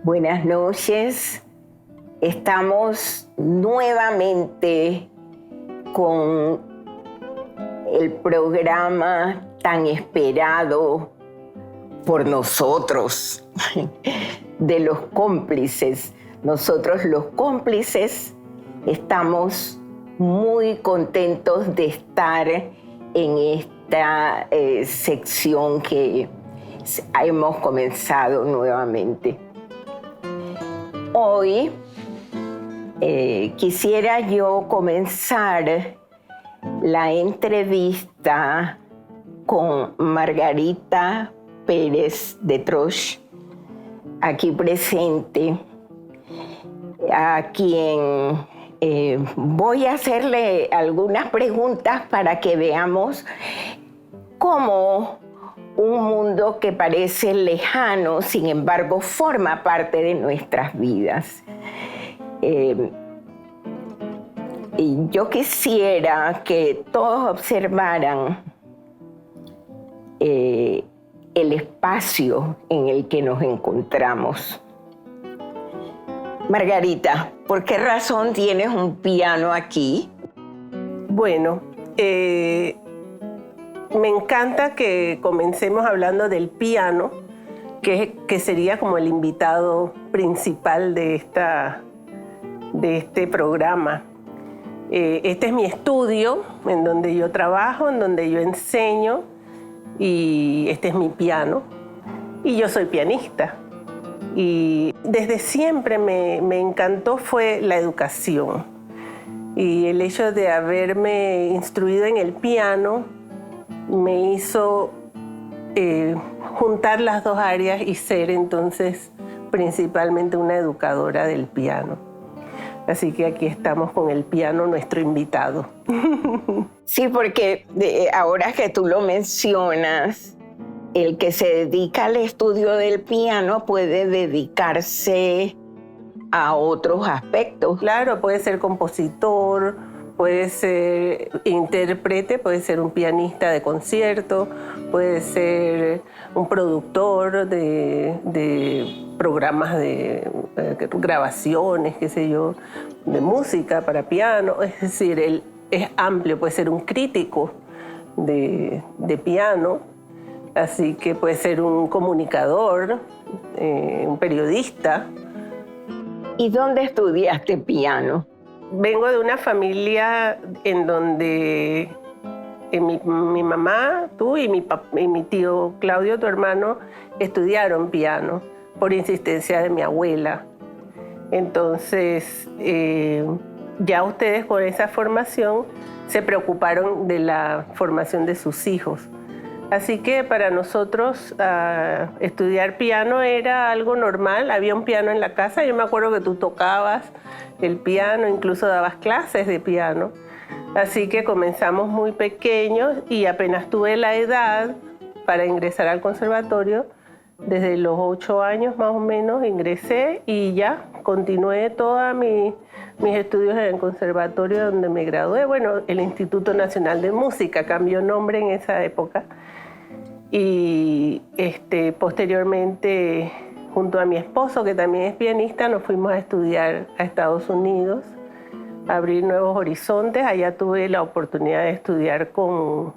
Buenas noches. Estamos nuevamente con el programa tan esperado por nosotros, de los cómplices. Nosotros los cómplices estamos muy contentos de estar en esta sección que hemos comenzado nuevamente. Hoy quisiera yo comenzar la entrevista con Margarita Pérez de Troche, aquí presente, a quien voy a hacerle algunas preguntas para que veamos cómo un mundo que parece lejano, sin embargo, forma parte de nuestras vidas. Y yo quisiera que todos observaran el espacio en el que nos encontramos. Margarita, ¿por qué razón tienes un piano aquí? Bueno, me encanta que comencemos hablando del piano, que sería como el invitado principal de este programa. Este es mi estudio, en donde yo trabajo, en donde yo enseño, y este es mi piano. Y yo soy pianista. Y desde siempre me encantó fue la educación. Y el hecho de haberme instruido en el piano me hizo juntar las dos áreas y ser entonces principalmente una educadora del piano. Así que aquí estamos con el piano, nuestro invitado. Sí, porque ahora que tú lo mencionas, el que se dedica al estudio del piano puede dedicarse a otros aspectos. Claro, puede ser compositor, puede ser intérprete, puede ser un pianista de concierto, puede ser un productor de programas de grabaciones, qué sé yo, de música para piano. Es decir, él es amplio, puede ser un crítico de piano. Así que puede ser un comunicador, un periodista. ¿Y dónde estudiaste piano? Vengo de una familia en donde mi mamá, tú y mi tío Claudio, tu hermano, estudiaron piano por insistencia de mi abuela. Entonces, ya ustedes con esa formación se preocuparon de la formación de sus hijos. Así que para nosotros estudiar piano era algo normal. Había un piano en la casa. Yo me acuerdo que tú tocabas el piano, incluso dabas clases de piano. Así que comenzamos muy pequeños y apenas tuve la edad para ingresar al conservatorio, desde los 8 años más o menos ingresé y ya continué todos mis estudios en el conservatorio donde me gradué. Bueno, el Instituto Nacional de Música cambió nombre en esa época. Y posteriormente, junto a mi esposo, que también es pianista, nos fuimos a estudiar a Estados Unidos, a abrir nuevos horizontes. Allá tuve la oportunidad de estudiar con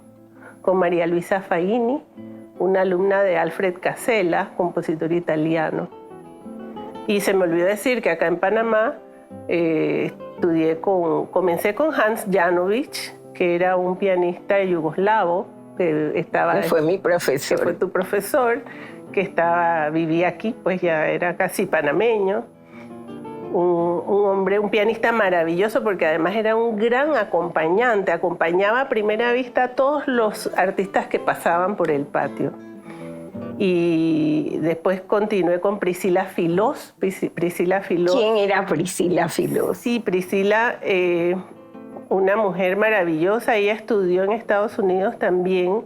María Luisa Faini, una alumna de Alfred Casella, compositor italiano. Y se me olvidó decir que acá en Panamá comencé con Hans Janovich, que era un pianista yugoslavo, que fue mi profesor. Que fue tu profesor, que vivía aquí, pues ya era casi panameño. Un pianista maravilloso, porque además era un gran acompañante. Acompañaba a primera vista a todos los artistas que pasaban por el patio. Y después continué con Priscila Filós. ¿Quién era Priscila Filós? Sí, Priscila, una mujer maravillosa. Ella estudió en Estados Unidos también,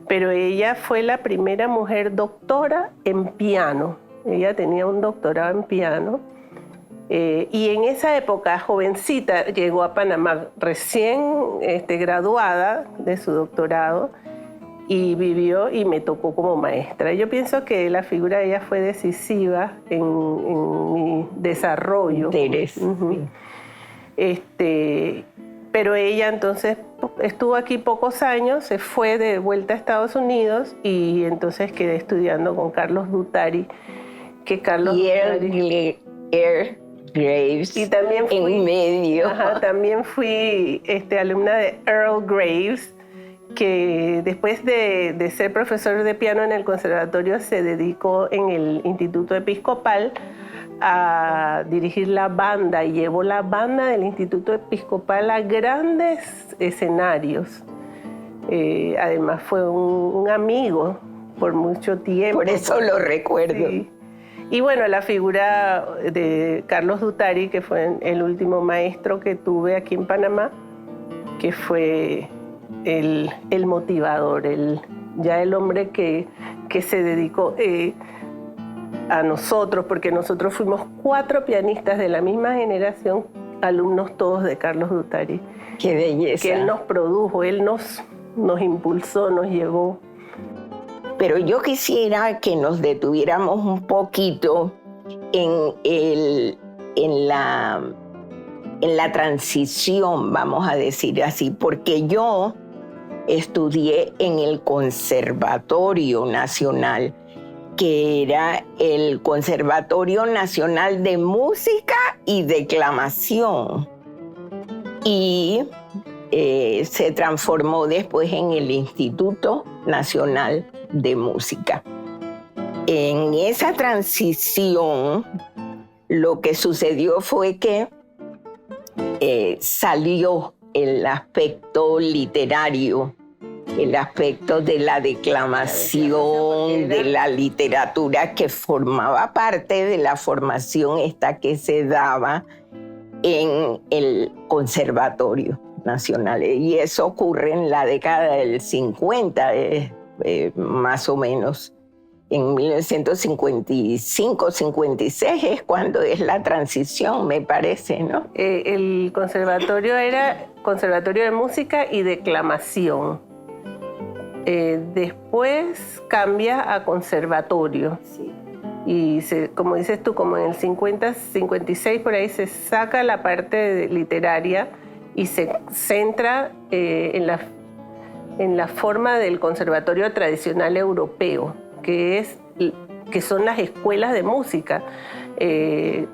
pero ella fue la primera mujer doctora en piano. Ella tenía un doctorado en piano. Y en esa época, jovencita, llegó a Panamá recién graduada de su doctorado y vivió y me tocó como maestra. Yo pienso que la figura de ella fue decisiva en mi desarrollo. Pero ella entonces estuvo aquí pocos años, se fue de vuelta a Estados Unidos y entonces quedé estudiando con Carlos Dutari. Que Carlos Dutari, Graves y también fui, en medio. También fui alumna de Earl Graves, que después de ser profesor de piano en el conservatorio se dedicó en el Instituto Episcopal a dirigir la banda y llevó la banda del Instituto Episcopal a grandes escenarios. Además fue un amigo por mucho tiempo. Por eso lo recuerdo. Sí. Y bueno, la figura de Carlos Dutari, que fue el último maestro que tuve aquí en Panamá, que fue el motivador, ya el hombre que se dedicó a nosotros, porque nosotros fuimos 4 pianistas de la misma generación, alumnos todos de Carlos Dutari. ¡Qué belleza! Que él nos produjo, él nos impulsó, nos llevó. Pero yo quisiera que nos detuviéramos un poquito en la transición, vamos a decir así, porque yo estudié en el Conservatorio Nacional, que era el Conservatorio Nacional de Música y Declamación. Y se transformó después en el Instituto Nacional de Música. En esa transición, lo que sucedió fue que salió el aspecto literario, el aspecto de la declamación, de la literatura, que formaba parte de la formación esta que se daba en el Conservatorio Nacional. Y eso ocurre en la década del 50, más o menos. En 1955-56 es cuando es la transición, me parece, ¿no? El conservatorio era Conservatorio de Música y Declamación. Después cambia a conservatorio. Sí. Y como dices tú, como en el 50-56 por ahí se saca la parte literaria y se centra en la forma del conservatorio tradicional europeo, que son las escuelas de música.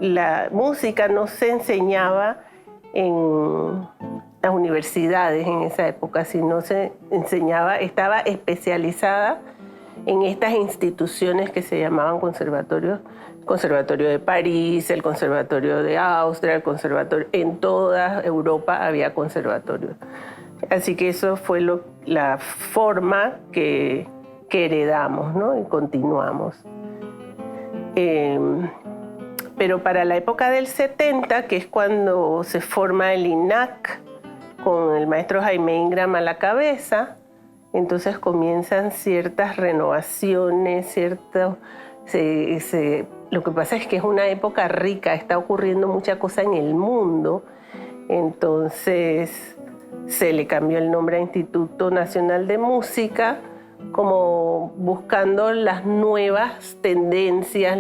La música no se enseñaba en las universidades en esa época, sino se enseñaba, estaba especializada en estas instituciones que se llamaban conservatorios. El Conservatorio de París, el Conservatorio de Austria, el Conservatorio... En toda Europa había conservatorios. Así que eso fue la forma que heredamos, ¿no? Y continuamos. Pero para la época del 70, que es cuando se forma el INAC, con el maestro Jaime Ingram a la cabeza, entonces comienzan ciertas renovaciones, lo que pasa es que es una época rica, está ocurriendo mucha cosa en el mundo, entonces se le cambió el nombre a Instituto Nacional de Música, como buscando las nuevas tendencias,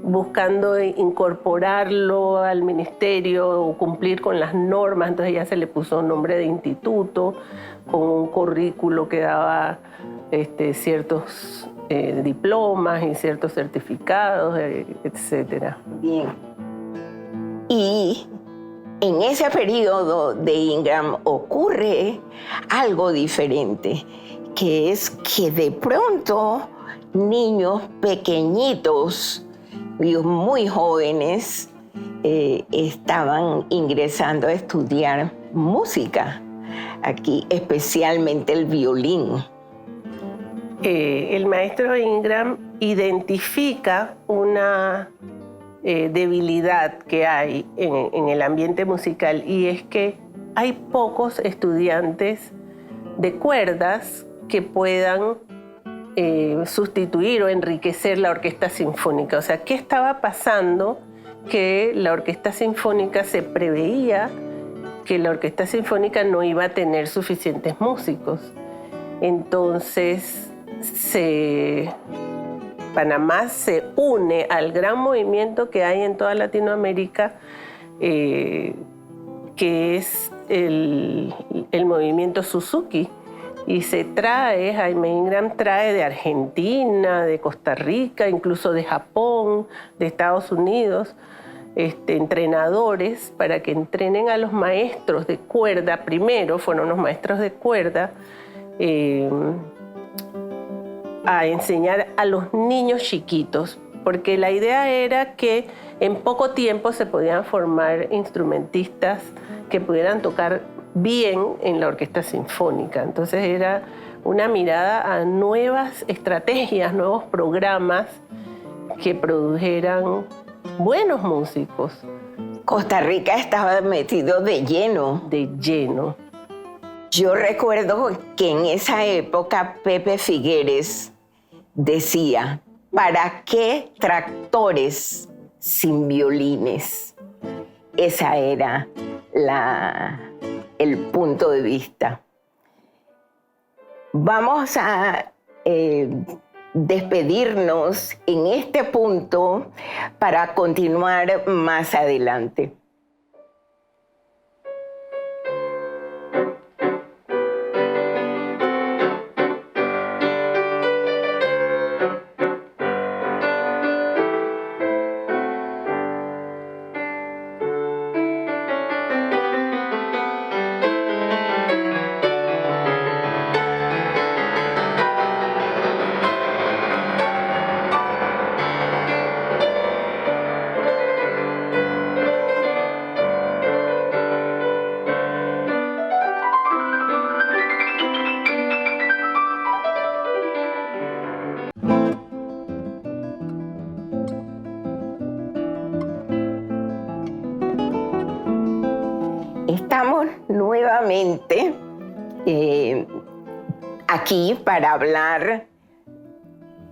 buscando incorporarlo al ministerio o cumplir con las normas. Entonces ya se le puso nombre de instituto, con un currículo que daba ciertos diplomas y ciertos certificados, etc. Bien. Y en ese periodo de Ingram ocurre algo diferente, que es que de pronto niños pequeñitos, muy jóvenes, estaban ingresando a estudiar música, aquí especialmente el violín. El maestro Ingram identifica una debilidad que hay en el ambiente musical, y es que hay pocos estudiantes de cuerdas que puedan sustituir o enriquecer la orquesta sinfónica. O sea, ¿qué estaba pasando? Que la orquesta sinfónica se preveía que la orquesta sinfónica no iba a tener suficientes músicos. Entonces, Panamá se une al gran movimiento que hay en toda Latinoamérica, que es el movimiento Suzuki. Y Jaime Ingram trae de Argentina, de Costa Rica, incluso de Japón, de Estados Unidos, entrenadores para que entrenen a los maestros de cuerda. Primero fueron los maestros de cuerda a enseñar a los niños chiquitos, porque la idea era que en poco tiempo se podían formar instrumentistas que pudieran tocar bien en la orquesta sinfónica. Entonces era una mirada a nuevas estrategias, nuevos programas que produjeran buenos músicos. Costa Rica estaba metido de lleno. De lleno. Yo recuerdo que en esa época Pepe Figueres decía, ¿para qué tractores sin violines? Esa era el punto de vista. Vamos a despedirnos en este punto para continuar más adelante. Estamos nuevamente aquí para hablar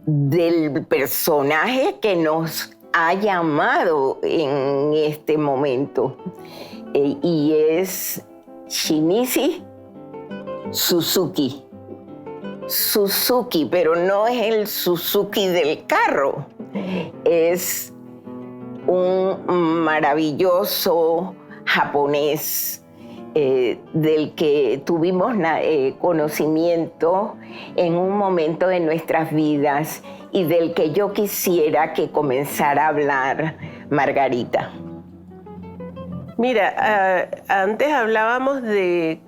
del personaje que nos ha llamado en este momento y es Shinichi Suzuki. Suzuki, pero no es el Suzuki del carro, es un maravilloso japonés del que tuvimos conocimiento en un momento de nuestras vidas y del que yo quisiera que comenzara a hablar Margarita. Mira, antes hablábamos de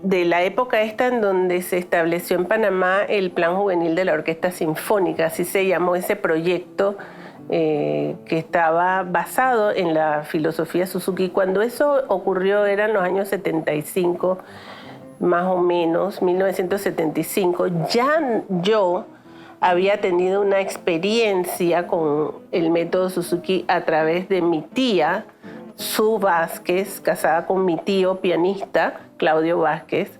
la época esta en donde se estableció en Panamá el Plan Juvenil de la Orquesta Sinfónica, así se llamó ese proyecto que estaba basado en la filosofía Suzuki. Cuando eso ocurrió eran los años 75, más o menos, 1975. Ya yo había tenido una experiencia con el método Suzuki a través de mi tía, Su Vázquez, casada con mi tío pianista, Claudio Vázquez,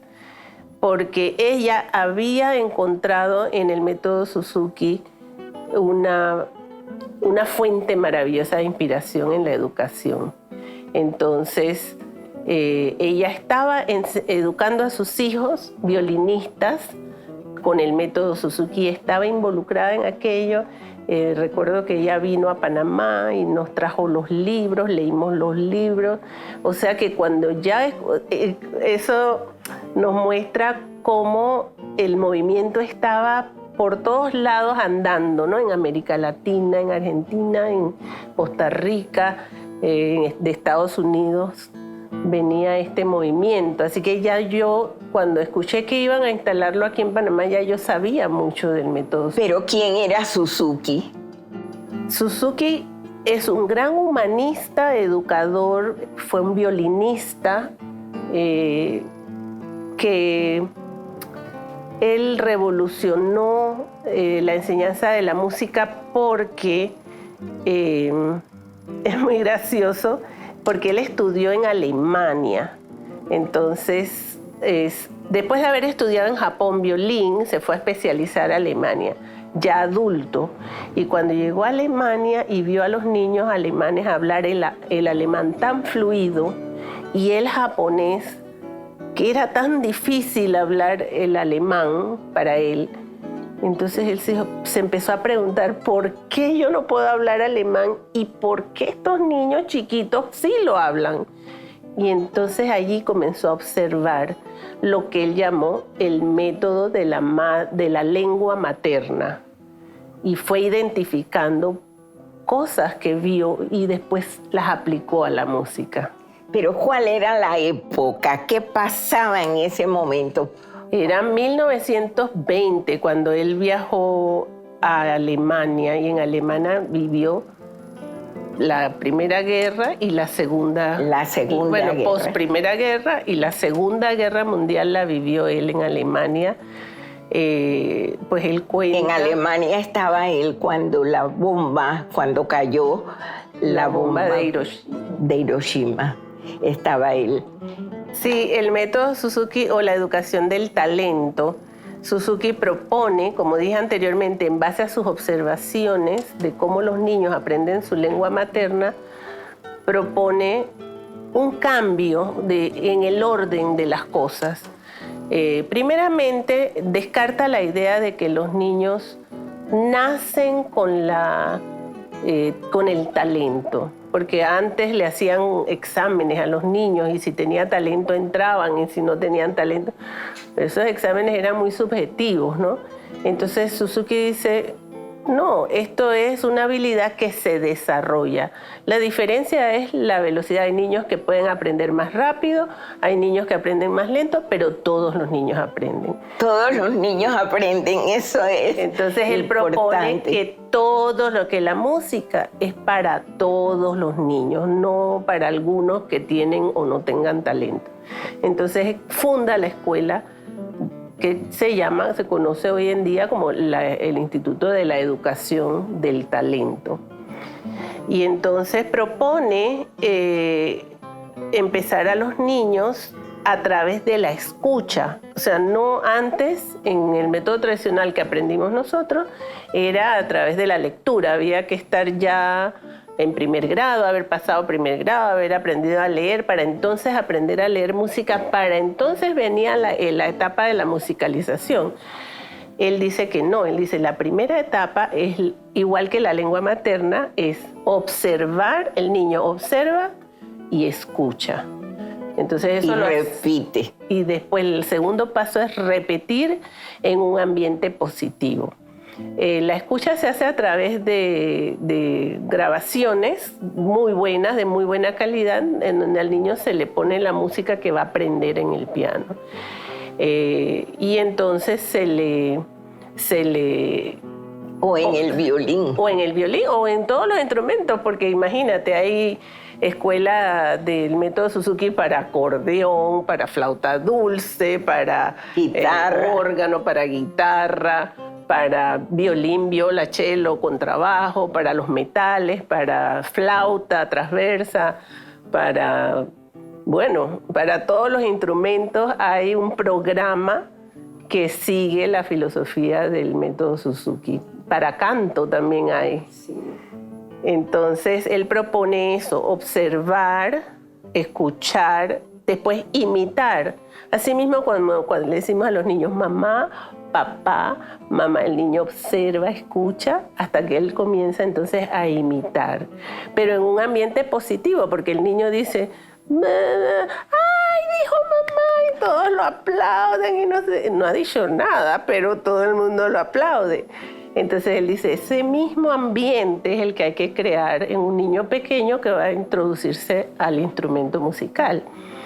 porque ella había encontrado en el método Suzuki una fuente maravillosa de inspiración en la educación. Entonces, ella estaba educando a sus hijos violinistas con el método Suzuki, estaba involucrada en aquello. Recuerdo que ella vino a Panamá y nos trajo los libros, leímos los libros. O sea que cuando ya eso nos muestra cómo el movimiento estaba por todos lados andando, ¿no? En América Latina, en Argentina, en Costa Rica, de Estados Unidos venía este movimiento. Así que ya yo, cuando escuché que iban a instalarlo aquí en Panamá, ya yo sabía mucho del método. ¿Pero quién era Suzuki? Suzuki es un gran humanista, educador, fue un violinista que él revolucionó la enseñanza de la música porque es muy gracioso, porque él estudió en Alemania. Entonces, después de haber estudiado en Japón violín, se fue a especializar a Alemania, ya adulto. Y cuando llegó a Alemania y vio a los niños alemanes hablar el alemán tan fluido y el japonés que era tan difícil hablar el alemán para él. Entonces él se empezó a preguntar por qué yo no puedo hablar alemán y por qué estos niños chiquitos sí lo hablan. Y entonces allí comenzó a observar lo que él llamó el método de la lengua materna. Y fue identificando cosas que vio y después las aplicó a la música. Pero ¿cuál era la época? ¿Qué pasaba en ese momento? Era 1920 cuando él viajó a Alemania y en Alemania vivió la Primera Guerra y la Segunda. La Segunda Guerra. Bueno, post Primera Guerra y la Segunda Guerra Mundial la vivió él en Alemania. Pues él cuenta. En Alemania estaba él cuando cayó la bomba de Hiroshima. Estaba él. Sí, el método Suzuki o la educación del talento. Suzuki propone, como dije anteriormente, en base a sus observaciones de cómo los niños aprenden su lengua materna, propone un cambio en el orden de las cosas. Primeramente, descarta la idea de que los niños nacen con el talento, porque antes le hacían exámenes a los niños y si tenía talento entraban y si no tenían talento, pero esos exámenes eran muy subjetivos, ¿no? Entonces Suzuki dice, no, esto es una habilidad que se desarrolla. La diferencia es la velocidad. Hay niños que pueden aprender más rápido, hay niños que aprenden más lento, pero todos los niños aprenden. Todos los niños aprenden, eso es. Entonces él propone que que la música es para todos los niños, no para algunos que tienen o no tengan talento. Entonces funda la escuela que se conoce hoy en día como el Instituto de la Educación del Talento. Y entonces propone empezar a los niños a través de la escucha. O sea, no antes, en el método tradicional que aprendimos nosotros, era a través de la lectura. Había que estar ya en primer grado, haber pasado primer grado, haber aprendido a leer, para entonces aprender a leer música, para entonces venía la etapa de la musicalización. Él dice que no, él dice la primera etapa es igual que la lengua materna, es observar, el niño observa y escucha. Entonces eso repite. Y después el segundo paso es repetir en un ambiente positivo. La escucha se hace a través de grabaciones muy buenas, de muy buena calidad, en donde al niño se le pone la música que va a aprender en el piano. Y entonces se le o en el violín. O en el violín, o en todos los instrumentos, porque imagínate, hay escuela del método Suzuki para acordeón, para flauta dulce, para guitarra, órgano, para guitarra, para violín, viola, cello, contrabajo, para los metales, para flauta transversa, para todos los instrumentos hay un programa que sigue la filosofía del método Suzuki. Para canto también hay. Sí. Entonces, él propone eso, observar, escuchar, después imitar. Asimismo, cuando le decimos a los niños mamá, papá, mamá, el niño observa, escucha, hasta que él comienza entonces a imitar. Pero en un ambiente positivo, porque el niño dice, ¡ay, dijo mamá! Y todos lo aplauden y no ha dicho nada, pero todo el mundo lo aplaude. Entonces él dice, ese mismo ambiente es el que hay que crear en un niño pequeño que va a introducirse al instrumento musical.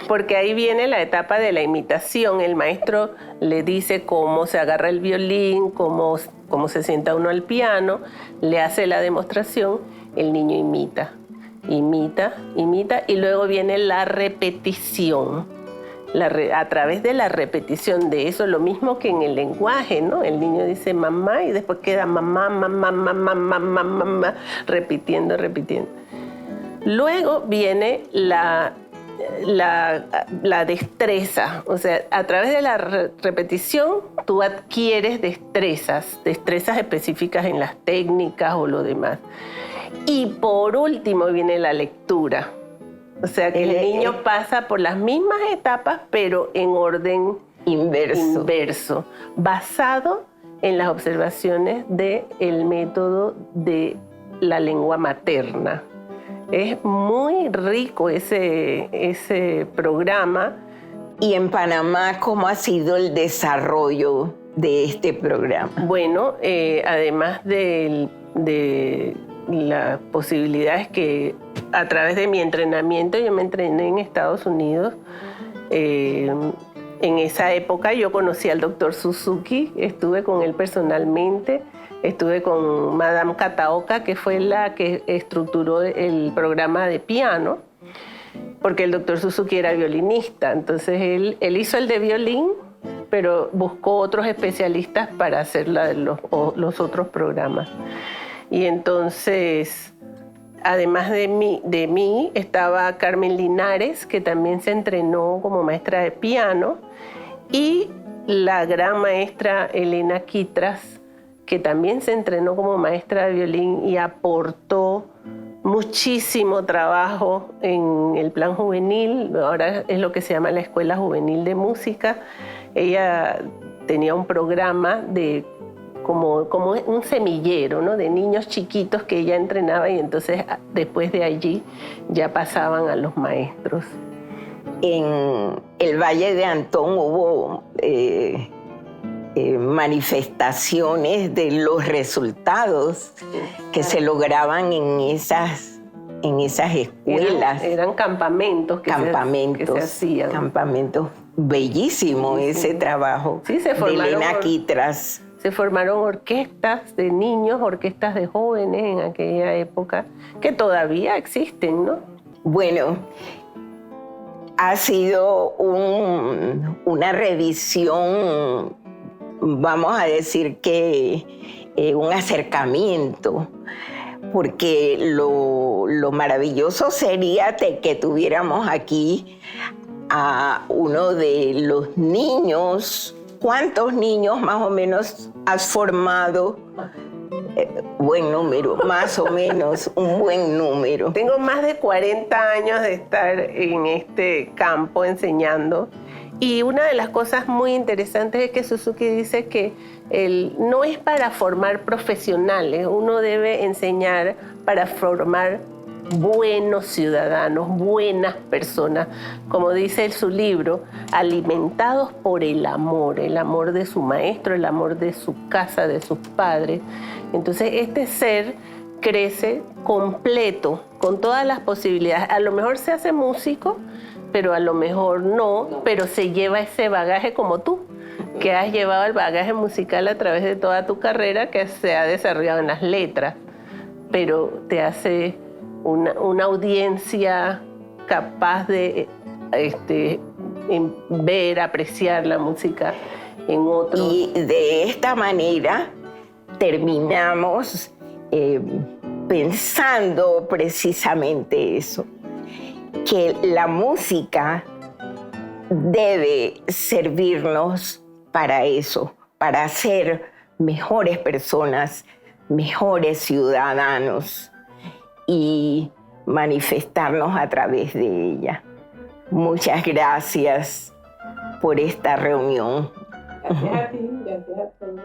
Porque ahí viene la etapa de la imitación. El maestro le dice cómo se agarra el violín, cómo se sienta uno al piano, le hace la demostración, el niño imita, y luego viene la repetición. A través de la repetición de eso, lo mismo que en el lenguaje, ¿no? El niño dice mamá y después queda mamá, mamá, mamá, mamá, mamá, repitiendo. Luego viene la destreza. O sea, a través de la repetición tú adquieres destrezas específicas en las técnicas o lo demás. Y por último viene la lectura. O sea que el niño pasa por las mismas etapas, pero en orden inverso, basado en las observaciones del método de la lengua materna. Es muy rico ese programa. ¿Y en Panamá cómo ha sido el desarrollo de este programa? Bueno, además de las posibilidades que a través de mi entrenamiento, yo me entrené en Estados Unidos. En esa época yo conocí al doctor Suzuki, estuve con él personalmente, estuve con Madame Kataoka, que fue la que estructuró el programa de piano, porque el doctor Suzuki era violinista. Entonces él hizo el de violín, pero buscó otros especialistas para hacer los otros programas. Y entonces, además de mí, estaba Carmen Linares, que también se entrenó como maestra de piano, y la gran maestra Elena Quitras, que también se entrenó como maestra de violín y aportó muchísimo trabajo en el plan juvenil. Ahora es lo que se llama la Escuela Juvenil de Música. Ella tenía un programa como un semillero, ¿no?, de niños chiquitos que ella entrenaba, y entonces después de allí ya pasaban a los maestros. En el Valle de Antón hubo manifestaciones de los resultados que se lograban en esas escuelas. Eran campamentos que se hacían. Campamentos bellísimos, ese trabajo de Elena Quitras. Se formaron orquestas de niños, orquestas de jóvenes en aquella época, que todavía existen, ¿no? Bueno, ha sido una revisión, vamos a decir que un acercamiento, porque lo maravilloso sería que tuviéramos aquí a uno de los niños. ¿Cuántos niños más o menos has formado? Buen número, más o menos, un buen número. Tengo más de 40 años de estar en este campo enseñando, y una de las cosas muy interesantes es que Suzuki dice que no es para formar profesionales, uno debe enseñar para formar buenos ciudadanos, buenas personas, como dice en su libro, alimentados por el amor de su maestro, el amor de su casa, de sus padres. Entonces este ser crece completo, con todas las posibilidades. A lo mejor se hace músico, pero a lo mejor no, pero se lleva ese bagaje como tú, que has llevado el bagaje musical a través de toda tu carrera, que se ha desarrollado en las letras, pero te hace una audiencia capaz de ver, apreciar la música en otro. Y de esta manera terminamos pensando precisamente eso, que la música debe servirnos para eso, para ser mejores personas, mejores ciudadanos, y manifestarnos a través de ella. Muchas gracias por esta reunión. Gracias a ti, gracias a todos.